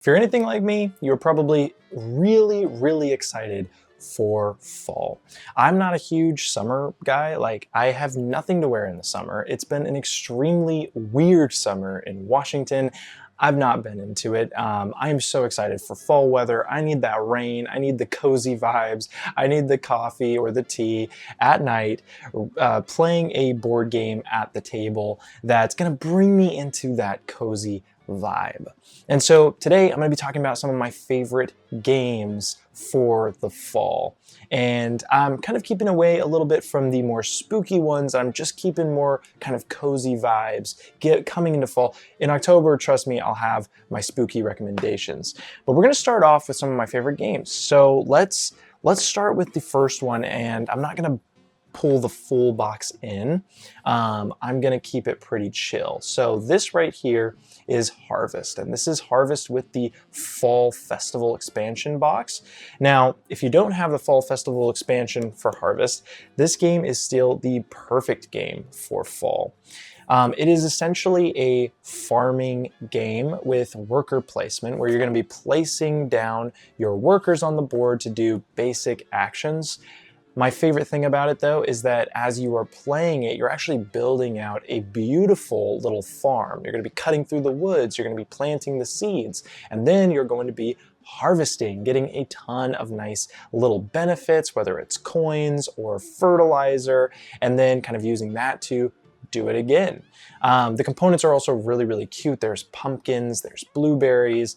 If you're anything like me, you're probably really excited for fall. I'm not a huge summer guy. Like, I have nothing to wear in the summer. It's been an extremely weird summer in Washington. I've not been into it. I'm so excited for fall weather. I need that rain. I need the cozy vibes. I need the coffee or the tea at night, playing a board game at the table that's gonna bring me into that cozy vibe. And so today I'm going to be talking about some of my favorite games for the fall. And I'm kind of keeping away a little bit from the more spooky ones. I'm just keeping more kind of cozy vibes coming into fall. In October, trust me, I'll have my spooky recommendations. But we're going to start off with some of my favorite games. So let's start with the first one, and I'm not going to pull the full box in. I'm gonna keep it pretty chill. So this right here is Harvest, and this is Harvest with the Fall Festival expansion box. Now, if you don't have the Fall Festival expansion for Harvest, this game is still the perfect game for fall. It is essentially a farming game with worker placement where you're going to be placing down your workers on the board to do basic actions. My favorite thing about it, though, is that as you are playing it, you're actually building out a beautiful little farm. You're going to be cutting through the woods, you're going to be planting the seeds, and then you're going to be harvesting, getting a ton of nice little benefits, whether it's coins or fertilizer, and then kind of using that to do it again. The components are also really cute. There's pumpkins, there's blueberries,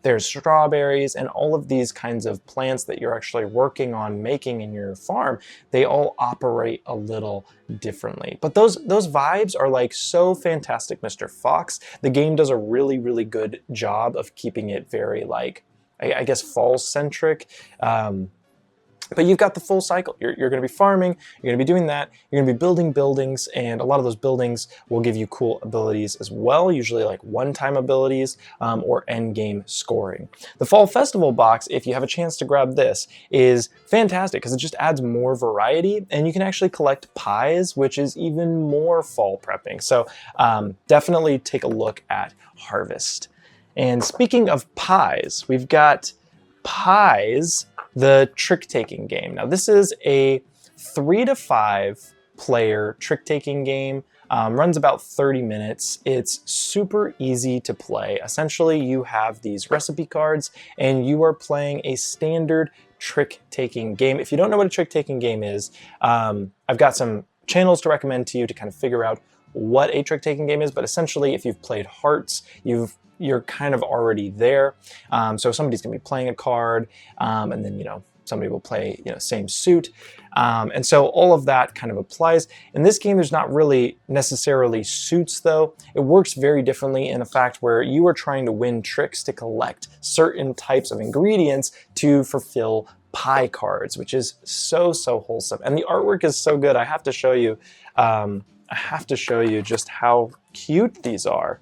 there's strawberries, and all of these kinds of plants that you're actually working on making in your farm, they all operate a little differently. But those vibes are like so fantastic, Mr. Fox. The game does a really good job of keeping it very, like, I guess, fall-centric. But you've got the full cycle. You're going to be farming, you're going to be doing that, you're going to be building buildings, and a lot of those buildings will give you cool abilities as well, usually like one-time abilities or end-game scoring. The Fall Festival box, if you have a chance to grab this, is fantastic because it just adds more variety, and you can actually collect pies, which is even more fall prepping. So definitely take a look at Harvest. And speaking of pies, we've got Pies, the trick-taking game. Now, this is a 3 to 5 player trick-taking game. Runs about 30 minutes. It's super easy to play. Essentially, you have these recipe cards, and you are playing a standard trick-taking game. If you don't know what a trick-taking game is, I've got some channels to recommend to you to kind of figure out what a trick-taking game is, but essentially, if you've played Hearts, you're kind of already there. So somebody's gonna be playing a card, and then, somebody will play, same suit. And so all of that kind of applies. In this game, there's not really necessarily suits, though. It works very differently in the fact where you are trying to win tricks to collect certain types of ingredients to fulfill pie cards, which is so wholesome. And the artwork is so good. I have to show you just how cute these are.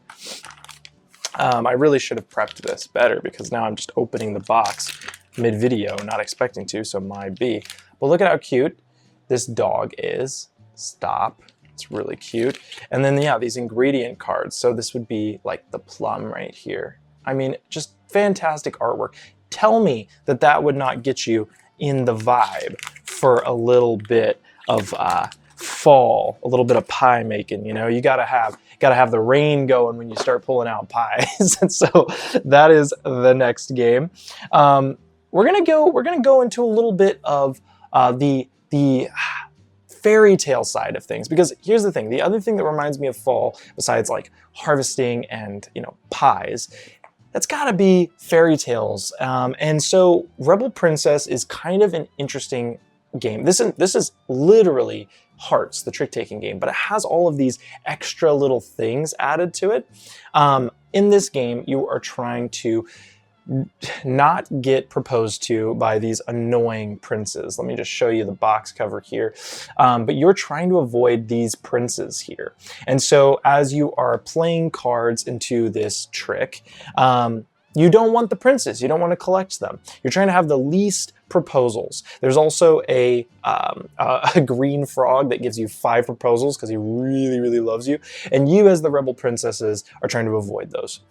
I really should have prepped this better because now I'm just opening the box mid-video, not expecting to, so my B. But look at how cute this dog is. Stop. It's really cute. And then, yeah, these ingredient cards. So this would be like the plum right here. I mean, just fantastic artwork. Tell me that that would not get you in the vibe for a little bit of fall, a little bit of pie making. You gotta have the rain going when you start pulling out pies. And so that is the next game. We're gonna go into a little bit of the fairy tale side of things, because here's the thing: the other thing that reminds me of fall, besides like harvesting and pies, that's got to be fairy tales. And so Rebel Princess is kind of an interesting game. This is literally Hearts, the trick-taking game, but it has all of these extra little things added to it. In this game, you are trying to not get proposed to by these annoying princes. Let me just show you the box cover here. But you're trying to avoid these princes here. And so as you are playing cards into this trick, you don't want the princes. You don't want to collect them. You're trying to have the least proposals. There's also a green frog that gives you 5 proposals because he really loves you. And you, as the rebel princesses, are trying to avoid those.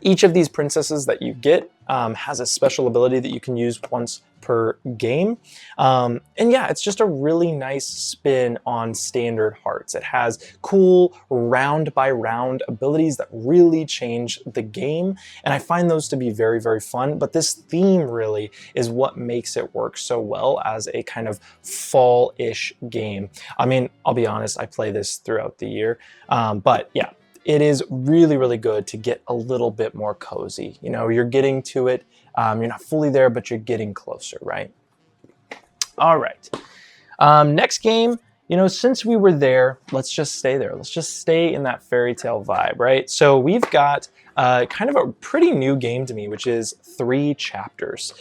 Each of these princesses that you get has a special ability that you can use once per game. And yeah, it's just a really nice spin on standard hearts. It has cool round by round abilities that really change the game. And I find those to be very, very fun. But this theme really is what makes it work so well as a kind of fall-ish game. I mean, I'll be honest, I play this throughout the year. But yeah, it is really, really good to get a little bit more cozy. You know, you're getting to it. You're not fully there, but you're getting closer, right? All right. Next game, you know, since we were there, let's just stay there. Let's just stay in that fairy tale vibe, right? So we've got kind of a pretty new game to me, which is 3 chapters.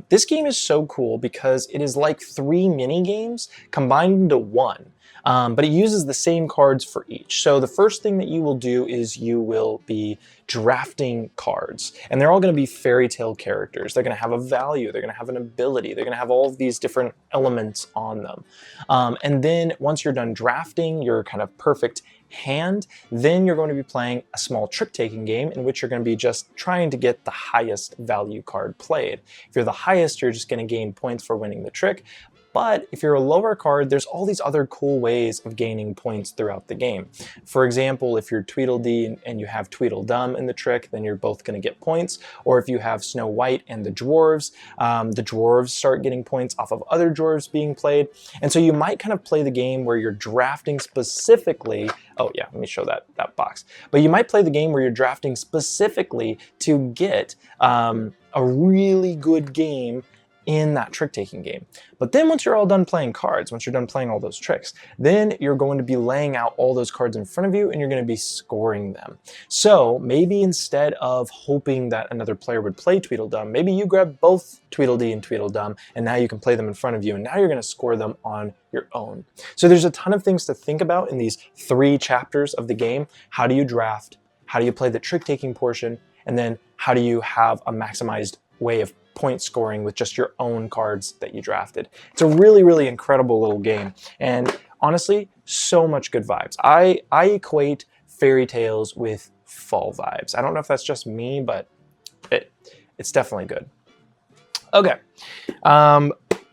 This game is so cool because it is like 3 mini games combined into one. But it uses the same cards for each. So the first thing that you will do is you will be drafting cards, and they're all going to be fairy tale characters. They're going to have a value, they're going to have an ability, they're going to have all of these different elements on them. And then once you're done drafting your kind of perfect hand, then you're going to be playing a small trick-taking game in which you're going to be just trying to get the highest value card played. If you're the highest, you're just going to gain points for winning the trick. But if you're a lower card, there's all these other cool ways of gaining points throughout the game. For example, if you're Tweedledee and you have Tweedledum in the trick, then you're both going to get points. Or if you have Snow White and the dwarves start getting points off of other dwarves being played. And so you might kind of play the game where you're drafting specifically. Oh yeah, let me show that box. But you might play the game where you're drafting specifically to get a really good game in that trick-taking game. But then once you're all done playing cards, once you're done playing all those tricks, then you're going to be laying out all those cards in front of you and you're going to be scoring them. So maybe instead of hoping that another player would play Tweedledum, maybe you grab both Tweedledee and Tweedledum and now you can play them in front of you and now you're going to score them on your own. So there's a ton of things to think about in these 3 chapters of the game. How do you draft? How do you play the trick-taking portion? And then how do you have a maximized way of point scoring with just your own cards that you drafted? It's a really, really incredible little game. And honestly, so much good vibes. I equate fairy tales with fall vibes. I don't know if that's just me, but it's definitely good. Okay. I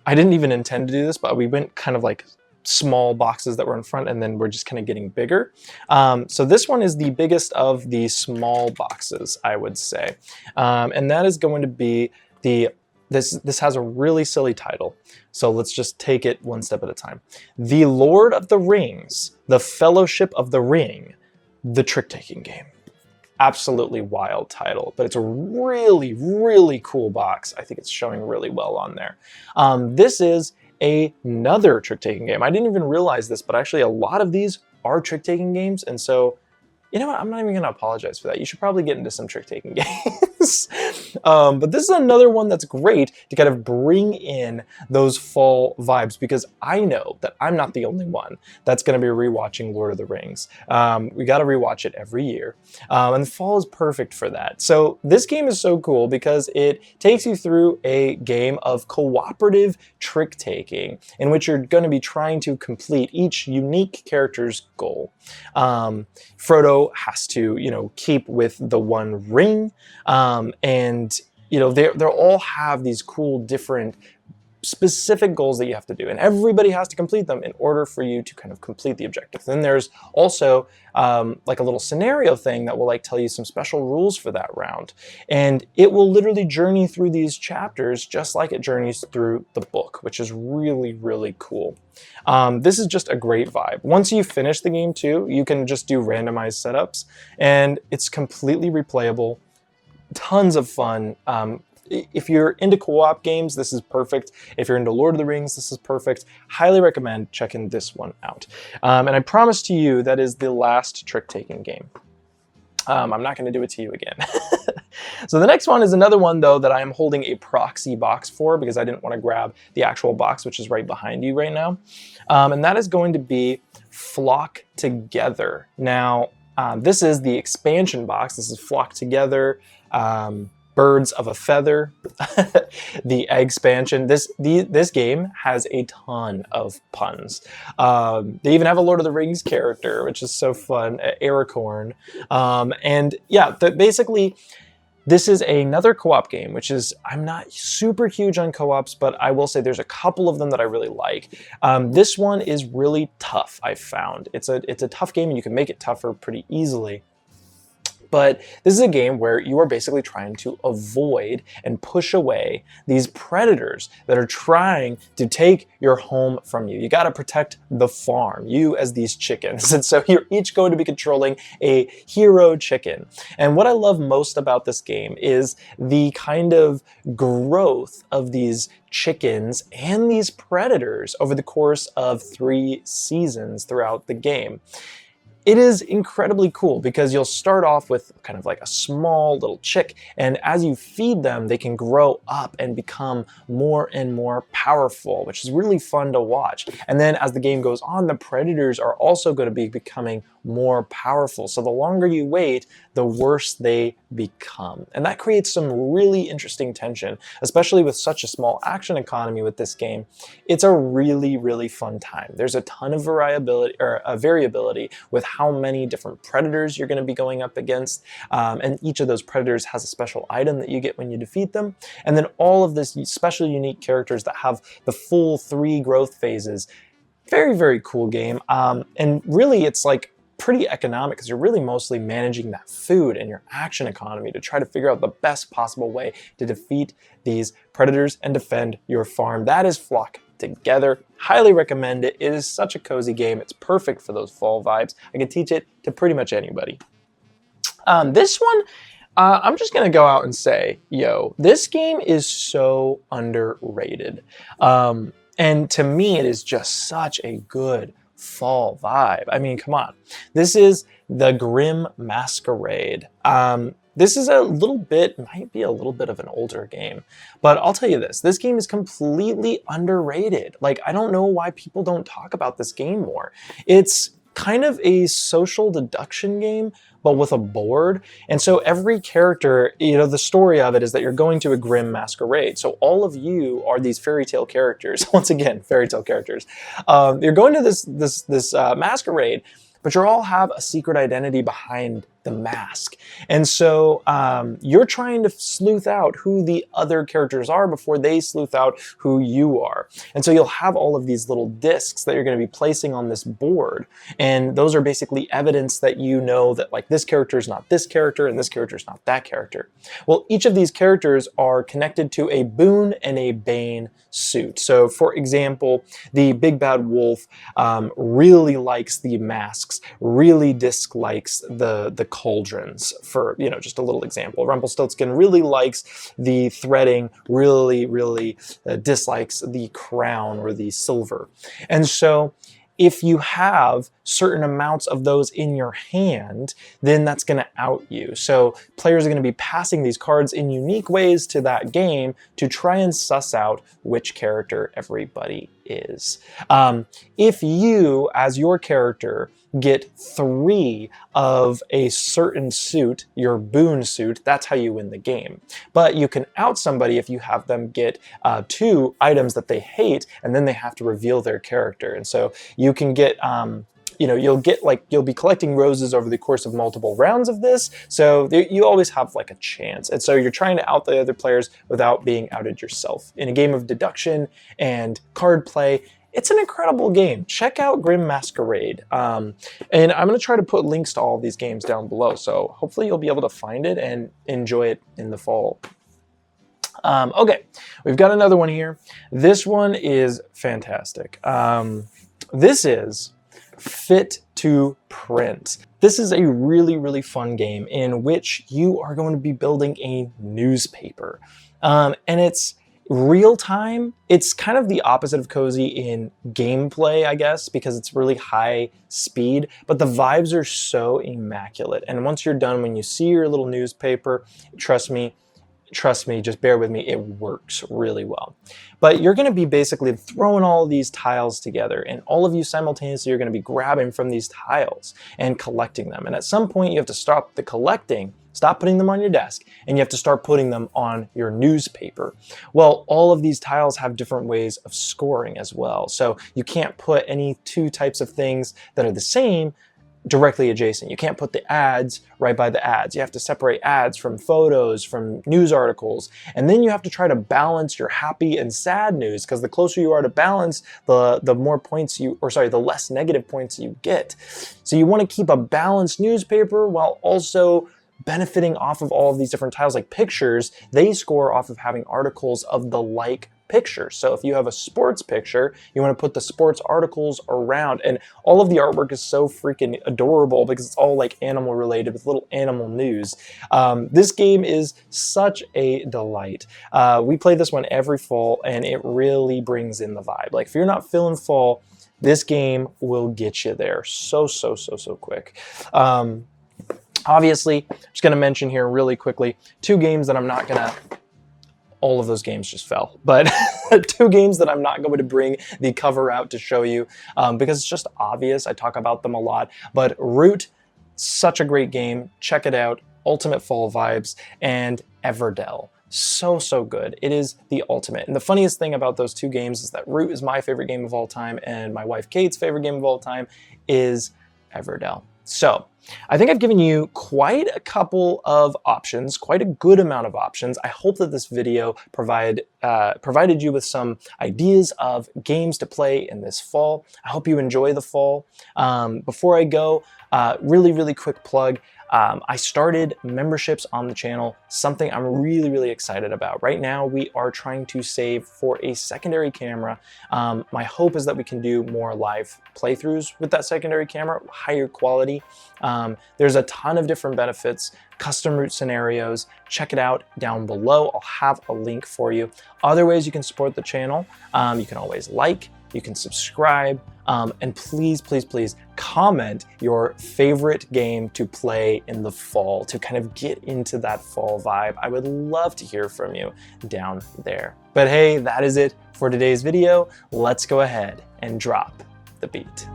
didn't even intend to do this, but we went kind of like small boxes that were in front and then we're just kind of getting bigger. So this one is the biggest of the small boxes, I would say. And that is going to be this has a really silly title, so let's just take it one step at a time. The Lord of the Rings, the Fellowship of the Ring, the trick-taking game. Absolutely wild title, but it's a really, really cool box. I think it's showing really well on there. This is another trick-taking game. I didn't even realize this, but actually a lot of these are trick-taking games, and so you know what? I'm not even going to apologize for that. You should probably get into some trick-taking games. But this is another one that's great to kind of bring in those fall vibes, because I know that I'm not the only one that's going to be rewatching Lord of the Rings. We got to rewatch it every year. And fall is perfect for that. So this game is so cool because it takes you through a game of cooperative trick-taking in which you're going to be trying to complete each unique character's goal. Frodo has to, you know, keep with the one ring, and you know they all have these cool different specific goals that you have to do, and everybody has to complete them in order for you to kind of complete the objective. Then there's also like a little scenario thing that will like tell you some special rules for that round, and it will literally journey through these chapters just like it journeys through the book, which is really, really cool. This is just a great vibe. Once you finish the game too, you can just do randomized setups, and it's completely replayable. Tons of fun. If you're into co-op games, this is perfect. If you're into Lord of the Rings, this is perfect. Highly recommend checking this one out. And I promise to you that is the last trick-taking game. I'm not going to do it to you again. So the next one is another one, though, that I am holding a proxy box for because I didn't want to grab the actual box, which is right behind you right now. And that is going to be Flock Together. Now, this is the expansion box. This is Flock Together. Birds of a Feather, the expansion. This game has a ton of puns. They even have a Lord of the Rings character, which is so fun, Aragorn. And yeah, basically, this is another co-op game, which is, I'm not super huge on co-ops, but I will say there's a couple of them that I really like. This one is really tough, I've found. It's a tough game, and you can make it tougher pretty easily. But this is a game where you are basically trying to avoid and push away these predators that are trying to take your home from you. You got to protect the farm, you as these chickens. And so you're each going to be controlling a hero chicken. And what I love most about this game is the kind of growth of these chickens and these predators over the course of 3 seasons throughout the game. It is incredibly cool because you'll start off with kind of like a small little chick, and as you feed them, they can grow up and become more and more powerful, which is really fun to watch. And then as the game goes on, the predators are also going to be becoming more powerful. So the longer you wait, the worse they become. And that creates some really interesting tension, especially with such a small action economy with this game. It's a really, really fun time. There's a ton of variability with how many different predators you're going to be going up against. And each of those predators has a special item that you get when you defeat them. And then all of this special unique characters that have the full 3 growth phases. Very, very cool game. And really it's like pretty economic because you're really mostly managing that food and your action economy to try to figure out the best possible way to defeat these predators and defend your farm. That is Flock Together. Highly recommend it. It is such a cozy game. It's perfect for those fall vibes. I can teach it to pretty much anybody. This one, I'm just gonna go out and say, this game is so underrated. And to me, it is just such a good fall vibe. I mean, come on. This is the Grim Masquerade. This is might be a little bit of an older game, but I'll tell you this game is completely underrated. Like, I don't know why people don't talk about this game more. It's kind of a social deduction game, but with a board. And so every character, the story of it is that you're going to a grim masquerade. So all of you are these fairy tale characters. Once again, fairy tale characters. You're going to this masquerade, but you all have a secret identity behind the mask. And so you're trying to sleuth out who the other characters are before they sleuth out who you are. And so you'll have all of these little discs that you're going to be placing on this board. And those are basically evidence that you know that, like, this character is not this character and this character is not that character. Well, each of these characters are connected to a Boon and a Bane suit. So for example, the Big Bad Wolf really likes the masks, really dislikes the cauldrons, for just a little example. Rumpelstiltskin really likes the threading, really dislikes the crown or the silver. And so if you have certain amounts of those in your hand, then that's going to out you. So players are going to be passing these cards in unique ways to that game to try and suss out which character everybody is. If you, as your character, get 3 of a certain suit, your boon suit, that's how you win the game. But you can out somebody if you have them get 2 items that they hate, and then they have to reveal their character. And so you can get you'll be collecting roses over the course of multiple rounds of this, so you always have like a chance. And so you're trying to out the other players without being outed yourself. In a game of deduction and card play, it's an incredible game. Check out Grim Masquerade. And I'm going to try to put links to all of these games down below, so hopefully you'll be able to find it and enjoy it in the fall. Okay, we've got another one here. This one is fantastic. This is Fit to Print. This is a really fun game in which you are going to be building a newspaper. And it's real time. It's kind of the opposite of cozy in gameplay, I guess, because it's really high speed, but the vibes are so immaculate. And once you're done, when you see your little newspaper, trust me, trust me, just bear with me, it works really well. But you're gonna be basically throwing all of these tiles together, and all of you simultaneously are gonna be grabbing from these tiles and collecting them. And at some point you have to stop the collecting, stop putting them on your desk, and you have to start putting them on your newspaper. Well, all of these tiles have different ways of scoring as well. So you can't put any two types of things that are the same directly adjacent. You can't put the ads right by the ads. You have to separate ads from photos, from news articles, and then you have to try to balance your happy and sad news, because the closer you are to balance, the more points you, or sorry, the less negative points you get. So you want to keep a balanced newspaper while also benefiting off of all of these different tiles. Like pictures, they score off of having articles of the like picture. So if you have a sports picture, you want to put the sports articles around, and all of the artwork is so freaking adorable because it's all like animal related with little animal news. This game is such a delight. We play this one every fall, and it really brings in the vibe. Like if you're not feeling fall, this game will get you there so quick. Obviously, I'm just going to mention here really quickly 2 games that I'm not going to, all of those games just fell, but 2 games that I'm not going to bring the cover out to show you because it's just obvious. I talk about them a lot, but Root, such a great game. Check it out. Ultimate fall vibes. And Everdell. So good. It is the ultimate. And the funniest thing about those 2 games is that Root is my favorite game of all time, and my wife Kate's favorite game of all time is Everdell. So I think I've given you quite a couple of options, quite a good amount of options. I hope that this video provided you with some ideas of games to play in this fall. I hope you enjoy the fall. Before I go, really quick plug. I started memberships on the channel, something I'm really excited about. Right now, we are trying to save for a secondary camera. My hope is that we can do more live playthroughs with that secondary camera, higher quality. There's a ton of different benefits, custom route scenarios. Check it out down below. I'll have a link for you. Other ways you can support the channel, you can always like, you can subscribe, and please comment your favorite game to play in the fall to kind of get into that fall vibe. I would love to hear from you down there. But hey, that is it for today's video. Let's go ahead and drop the beat.